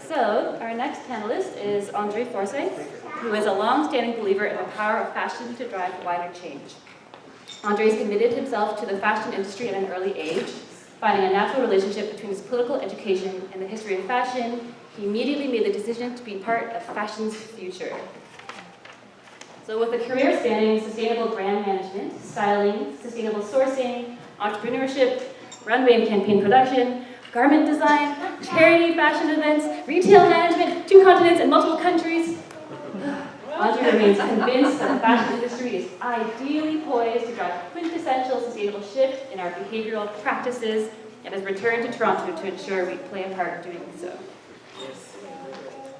So, our next panelist is Andre Forsythe, who is a long-standing believer in the power of fashion to drive wider change. Andre has committed himself to the fashion industry at an early age, finding a natural relationship between his political education and the history of fashion. He immediately made the decision to be part of fashion's future. So with a career spanning sustainable brand management, styling, sustainable sourcing, entrepreneurship, runway and campaign production, garment design, charity fashion events, retail management, 2 continents and multiple countries, Andre remains convinced that the fashion industry is ideally poised to drive a quintessential sustainable shift in our behavioral practices and has returned to Toronto to ensure we play a part in doing so.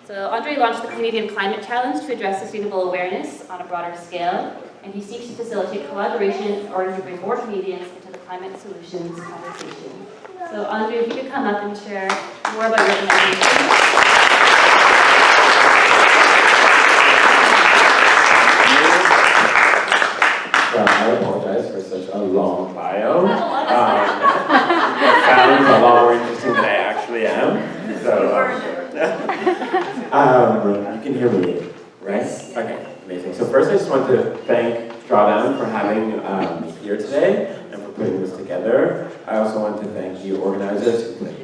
So Andre launched the Canadian Climate Challenge to address sustainable awareness on a broader scale, and he seeks to facilitate collaboration in order to bring more Canadians into the climate solutions conversation. So Andre, if you could come up and share more about your organization. I apologize for such a long bio. It sounds a lot more interesting than I actually am. So, you can hear me, right? Okay, amazing. So first I just want to thank Drawdown for having me here today and for putting this together. I also want to thank the organizers who put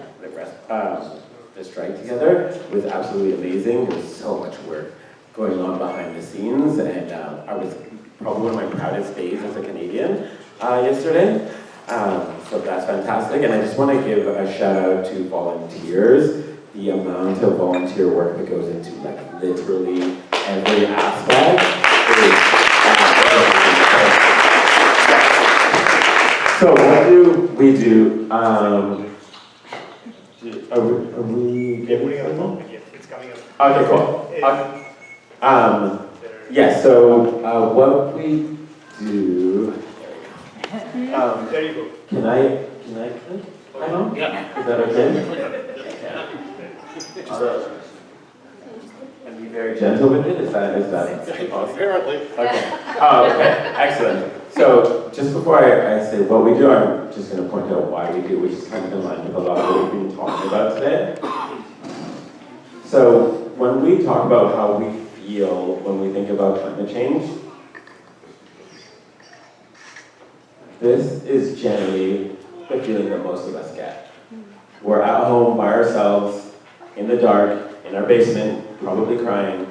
the strike together. It was absolutely amazing. There was so much work going on behind the scenes, and I was probably one of my proudest days as a Canadian yesterday. So that's fantastic. And I just want to give a shout out to volunteers. The amount of volunteer work that goes into like literally every aspect is so what do we do? Are we putting on the phone? Yeah, it's coming up. Okay, cool. Yeah, so what we do, There you go. Can I click? Yeah. Is that okay? And be very gentle with it? Is that possible? Apparently. Okay. Oh, okay. Excellent. So just before I say what we do, I'm just going to point out why we do, which is kind of in line with a lot of what we've been talking about today. So when we talk about how we feel when we think about climate change, this is generally the feeling that most of us get. We're at home by ourselves, in the dark, in our basement, probably crying.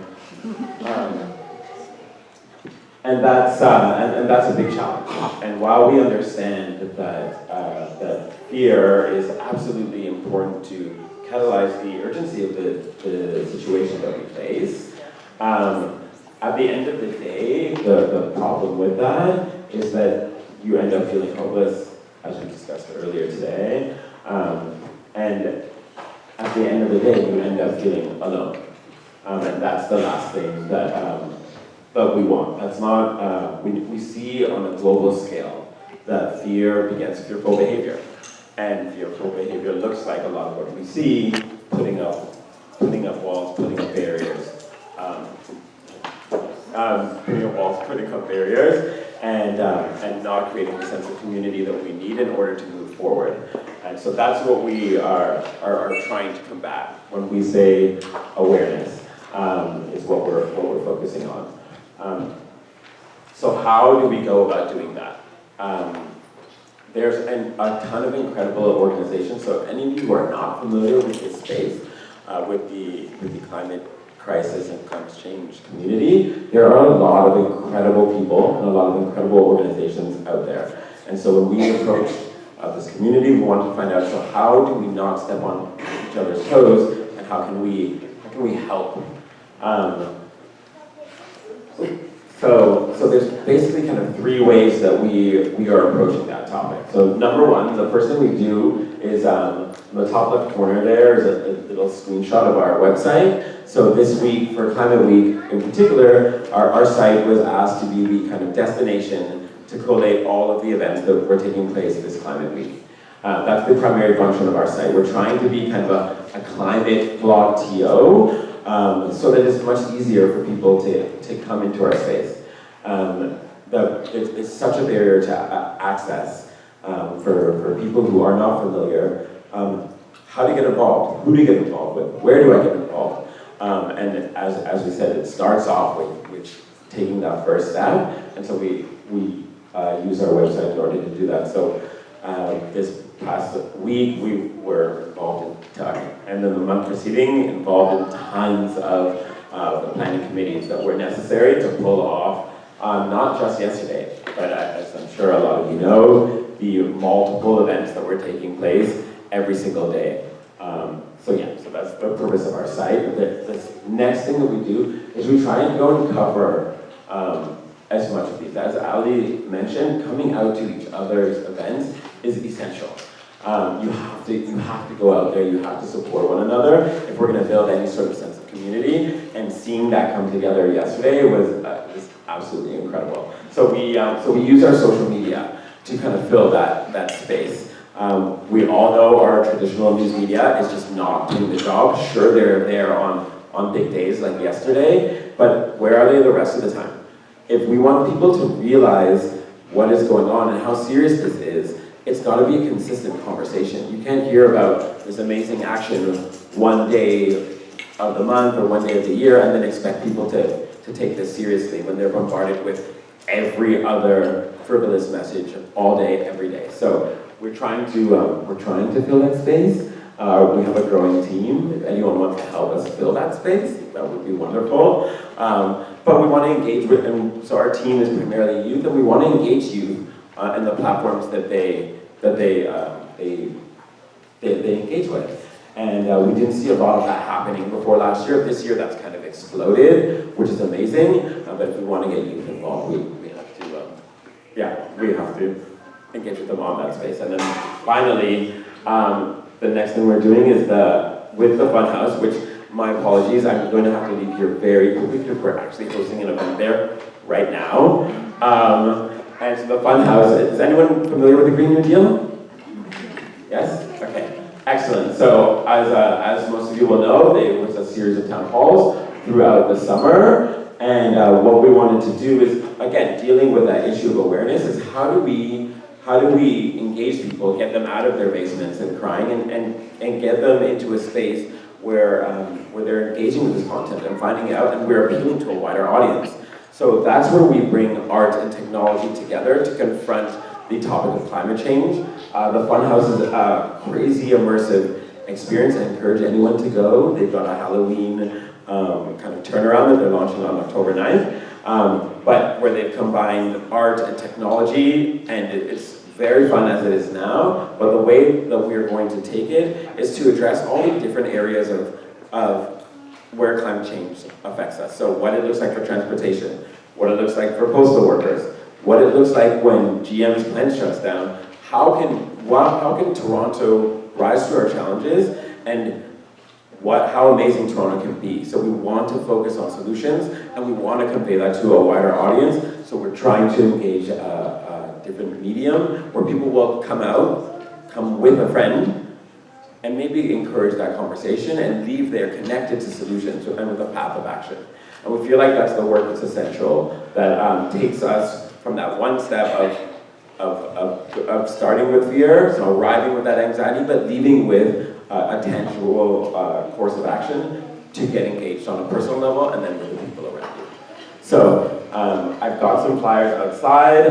And that's a big challenge. And while we understand that fear is absolutely important to catalyze the urgency of the situation that we face, at the end of the day, the problem with that is that you end up feeling hopeless, as we discussed earlier today. And at the end of the day, you end up feeling alone. And that's the last thing that we want. That's not, we see on a global scale that fear begets fearful behavior. And fearful behavior looks like a lot of what we see, putting up walls, putting up barriers, and not creating the sense of community that we need in order to move forward. And so that's what we are trying to combat when we say awareness, is what we're focusing on. So how do we go about doing that? There's a ton of incredible organizations. So if any of you who are not familiar with this space, with the climate crisis and climate change community, there are a lot of incredible people and a lot of incredible organizations out there. And so when we approach this community, we want to find out, so how do we not step on each other's toes, and how can we help? So there's basically kind of 3 ways that we are approaching that topic. So number 1, the first thing we do is, in the top left corner there is a little screenshot of our website. So this week, for Climate Week in particular, our site was asked to be the kind of destination to collate all of the events that were taking place this Climate Week. That's the primary function of our site. We're trying to be kind of a climate blog TO, so that it's much easier for people to come into our space. It's such a barrier to access for people who are not familiar. how to get involved, who to get involved with, where do I get involved? And as we said, it starts off with taking that first step, and so we use our website in order to do that. So this past week we were involved in TUC, and then the month preceding involved in tons of the planning committees that were necessary to pull off, not just yesterday, but as I'm sure a lot of you know, the multiple events that were taking place every single day. So that's the purpose of our site. The next thing that we do is we try and go and cover as much of these. As Ali mentioned, coming out to each other's events is essential. You have to go out there, you have to support one another if we're going to build any sort of sense of community, and seeing that come together yesterday was absolutely incredible. So we use our social media to kind of fill that space. We all know our traditional news media is just not doing the job. Sure, they're there on big days like yesterday, but where are they the rest of the time? If we want people to realize what is going on and how serious this is, it's got to be a consistent conversation. You can't hear about this amazing action one day of the month or one day of the year and then expect people to take this seriously when they're bombarded with every other frivolous message all day, every day. So we're trying to fill that space. We have a growing team. If anyone wants to help us fill that space, that would be wonderful. But we want to engage with, and so our team is primarily youth, and we want to engage youth in the platforms that they engage with. And we didn't see a lot of that happening before last year. This year, that's kind of exploded, which is amazing. But if we want to get youth involved, we have to engage with them on that space. And then finally, the next thing we're doing is with the Funhouse, which, my apologies, I'm going to have to leave here very quickly because we're actually hosting an event there right now. And so the Funhouse, is anyone familiar with the Green New Deal? Yes? Okay, excellent. So as most of you will know, there was a series of town halls throughout the summer. And what we wanted to do is, again, dealing with that issue of awareness, is how do we engage people, get them out of their basements and crying, and get them into a space where they're engaging with this content and finding out, and we're appealing to a wider audience. So that's where we bring art and technology together to confront the topic of climate change. The Funhouse is a crazy immersive experience. I encourage anyone to go. They've got a Halloween kind of turnaround that they're launching on October 9th, but where they've combined art and technology, and it's very fun as it is now, but the way that we're going to take it is to address all the different areas of where climate change affects us. So what it looks like for transportation, what it looks like for postal workers, what it looks like when GM's plant shuts down. How can Toronto rise to our challenges, and how amazing Toronto can be. So we want to focus on solutions, and we want to convey that to a wider audience. So we're trying to engage a different medium where people will come with a friend, and maybe encourage that conversation and leave there connected to solutions and with a path of action. And we feel like that's the work that's essential, that takes us from that one step of starting with fear, so arriving with that anxiety, but leaving with a tangible course of action to get engaged on a personal level and then with the people around you. So I've got some flyers outside,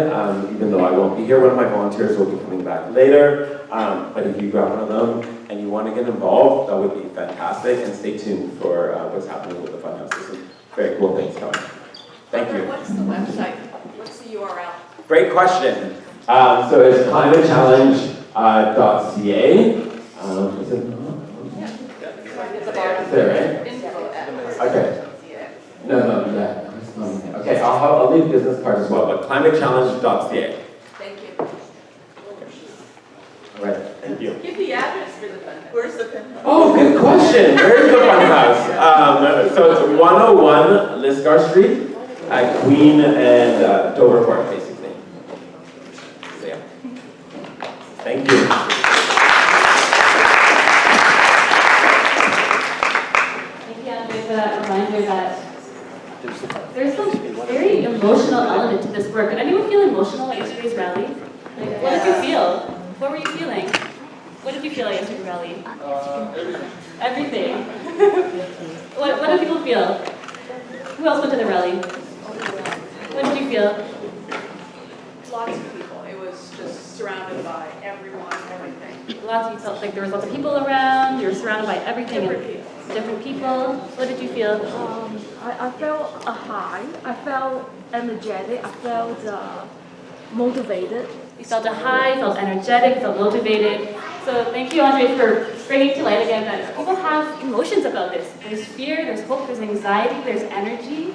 even though I won't be here. One of my volunteers will be coming back later. But if you grab one of them and you want to get involved, that would be fantastic. And stay tuned for what's happening with the Funhouse. There's some very cool things coming. Thank you. What's the website? What's the URL? Great question. So it's climatechallenge.ca. Is it not? Is there, right? Okay. No, yeah. Okay, I'll leave business cards as well, but climatechallenge.ca. Thank you. All right, thank you. Give the address for the Funhouse. Where's the Funhouse? Oh, good question. Where's the Funhouse? So it's 101 Lisgar Street at Queen and Dovercourt, basically. So yeah. Thank you. Thank you, Andre, for that reminder that there's some very emotional element to this work. Did anyone feel emotional at yesterday's rally? Like, what did you feel? What were you feeling? What did you feel yesterday at the rally? Everything. Everything. What did people feel? Who else went to the rally? What did you feel? Lots of people. It was just surrounded by everyone, everything. Lots of you felt like there was lots of people around, you were surrounded by everything. Different people. What did you feel? I felt a high. I felt energetic. I felt motivated. You felt a high, felt energetic, felt motivated. So thank you, Andre, for bringing to light again that people have emotions about this. There's fear, there's hope, there's anxiety, there's energy.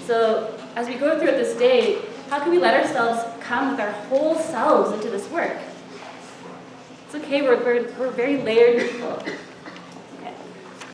So as we go throughout this day, how can we let ourselves come with our whole selves into this work? It's okay, we're very layered people.